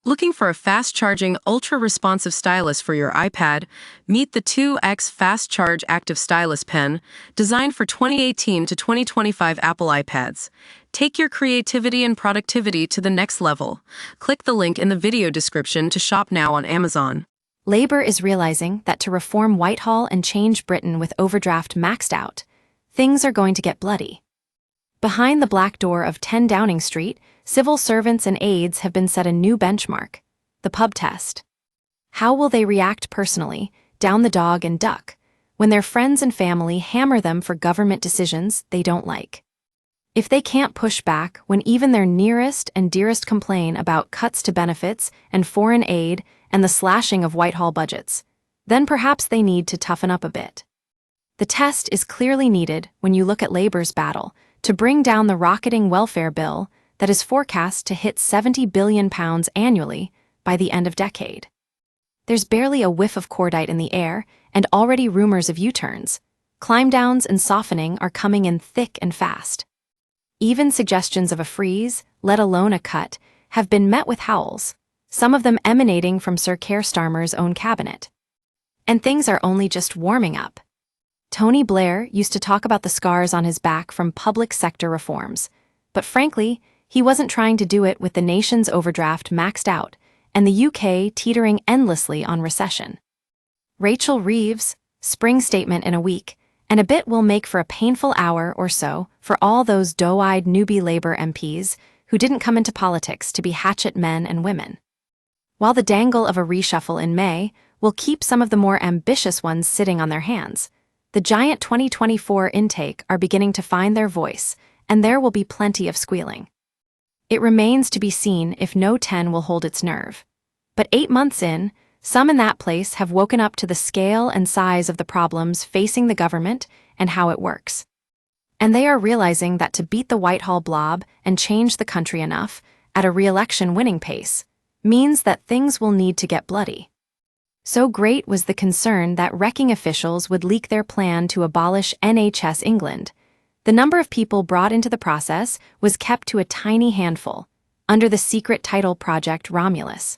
Looking for a fast-charging, ultra-responsive stylus for your iPad? Meet the 2X Fast Charge Active Stylus Pen, designed for 2018 to 2025 Apple iPads. Take your creativity and productivity to the next level. Click the link in the video description to shop now on Amazon. Labour is realizing that to reform Whitehall and change Britain with overdraft maxed out, things are going to get bloody. Behind the black door of 10 Downing Street, civil servants and aides have been set a new benchmark, the pub test. How will they react personally, down the dog and duck, when their friends and family hammer them for government decisions they don't like? If they can't push back when even their nearest and dearest complain about cuts to benefits and foreign aid and the slashing of Whitehall budgets, then perhaps they need to toughen up a bit. The test is clearly needed when you look at Labour's battle to bring down the rocketing welfare bill that is forecast to hit £70 billion annually by the end of decade. There's barely a whiff of cordite in the air, and already rumors of U-turns. Climb-downs and softening are coming in thick and fast. Even suggestions of a freeze, let alone a cut, have been met with howls, some of them emanating from Sir Keir Starmer's own cabinet. And things are only just warming up. Tony Blair used to talk about the scars on his back from public sector reforms, but frankly, he wasn't trying to do it with the nation's overdraft maxed out and the UK teetering endlessly on recession. Rachel Reeves' spring statement in a week, and a bit will make for a painful hour or so for all those doe-eyed newbie Labour MPs who didn't come into politics to be hatchet men and women. While the dangle of a reshuffle in May will keep some of the more ambitious ones sitting on their hands, the giant 2024 intake are beginning to find their voice, and there will be plenty of squealing. It remains to be seen if No 10 will hold its nerve. But 8 months in, some in that place have woken up to the scale and size of the problems facing the government and how it works. And they are realizing that to beat the Whitehall blob and change the country enough, at a re-election winning pace, means that things will need to get bloody. So great was the concern that wrecking officials would leak their plan to abolish NHS England. The number of people brought into the process was kept to a tiny handful, under the secret title Project Romulus.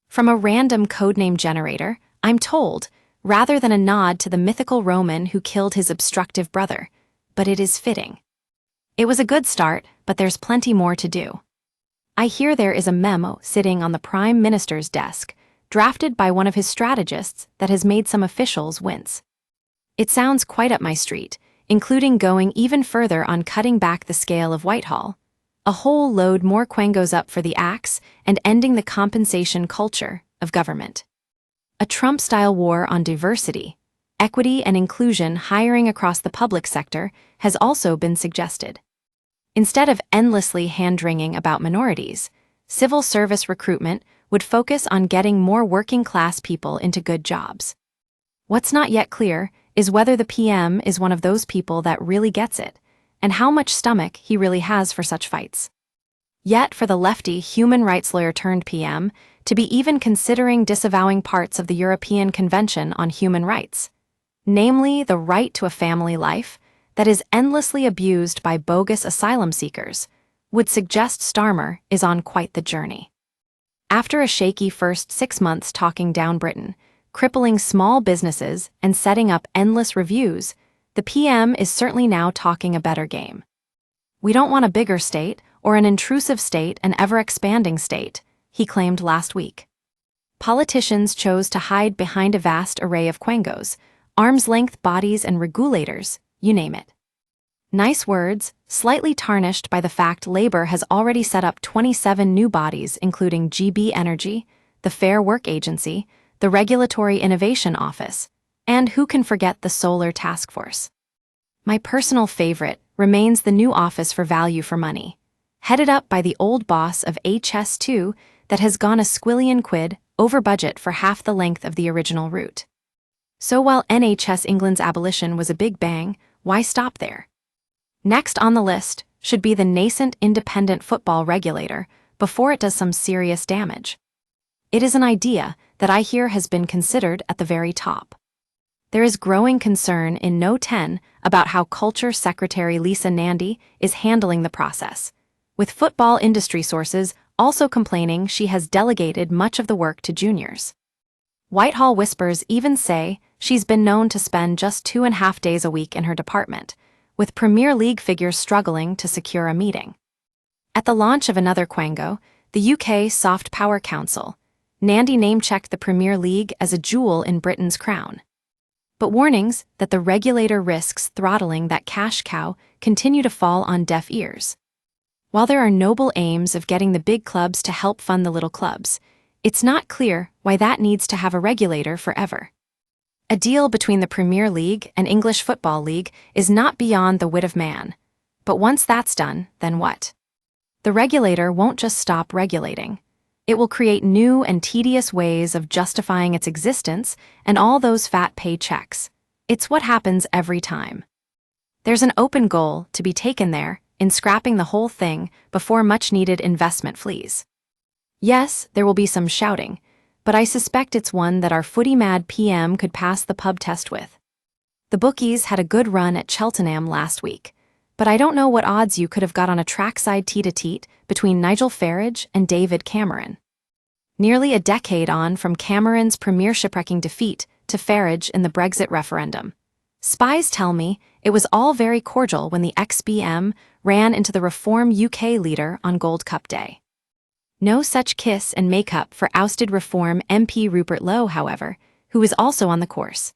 From a random codename generator, I'm told, rather than a nod to the mythical Roman who killed his obstructive brother, but it is fitting. It was a good start, but there's plenty more to do. I hear there is a memo sitting on the Prime Minister's desk, drafted by one of his strategists that has made some officials wince. It sounds quite up my street, including going even further on cutting back the scale of Whitehall, a whole load more quangos up for the axe, and ending the compensation culture of government. A Trump-style war on diversity, equity and inclusion hiring across the public sector has also been suggested. Instead of endlessly hand-wringing about minorities, civil service recruitment would focus on getting more working-class people into good jobs. What's not yet clear is whether the PM is one of those people that really gets it, and how much stomach he really has for such fights. Yet for the lefty human rights lawyer turned PM to be even considering disavowing parts of the European Convention on Human Rights, namely the right to a family life that is endlessly abused by bogus asylum seekers, would suggest Starmer is on quite the journey. After a shaky first 6 months talking down Britain, crippling small businesses and setting up endless reviews, the PM is certainly now talking a better game. We don't want a bigger state or an intrusive state, an ever-expanding state, he claimed last week. Politicians chose to hide behind a vast array of quangos, arm's-length bodies and regulators, you name it. Nice words, slightly tarnished by the fact Labour has already set up 27 new bodies including GB Energy, the Fair Work Agency, the Regulatory Innovation Office, and who can forget the Solar Task Force. My personal favorite remains the new Office for Value for Money, headed up by the old boss of HS2 that has gone a squillion quid over budget for half the length of the original route. So while NHS England's abolition was a big bang, why stop there? Next on the list should be the nascent independent football regulator before it does some serious damage. It is an idea that I hear has been considered at the very top. There is growing concern in No 10 about how Culture Secretary Lisa Nandy is handling the process, with football industry sources also complaining she has delegated much of the work to juniors. Whitehall whispers even say she's been known to spend just 2.5 days a week in her department, with Premier League figures struggling to secure a meeting. At the launch of another Quango, the UK Soft Power Council, Nandy name-checked the Premier League as a jewel in Britain's crown. But warnings that the regulator risks throttling that cash cow continue to fall on deaf ears. While there are noble aims of getting the big clubs to help fund the little clubs, it's not clear why that needs to have a regulator forever. A deal between the Premier League and English Football League is not beyond the wit of man. But once that's done, then what? The regulator won't just stop regulating. It will create new and tedious ways of justifying its existence and all those fat paychecks. It's what happens every time. There's an open goal to be taken there in scrapping the whole thing before much-needed investment flees. Yes, there will be some shouting, but I suspect it's one that our footy-mad PM could pass the pub test with. The bookies had a good run at Cheltenham last week, but I don't know what odds you could have got on a trackside tete-a-tete between Nigel Farage and David Cameron. Nearly a decade on from Cameron's premiership-wrecking defeat to Farage in the Brexit referendum. Spies tell me it was all very cordial when the ex-BM ran into the Reform UK leader on Gold Cup Day. No such kiss and make-up for ousted Reform MP Rupert Lowe, however, who is also on the course.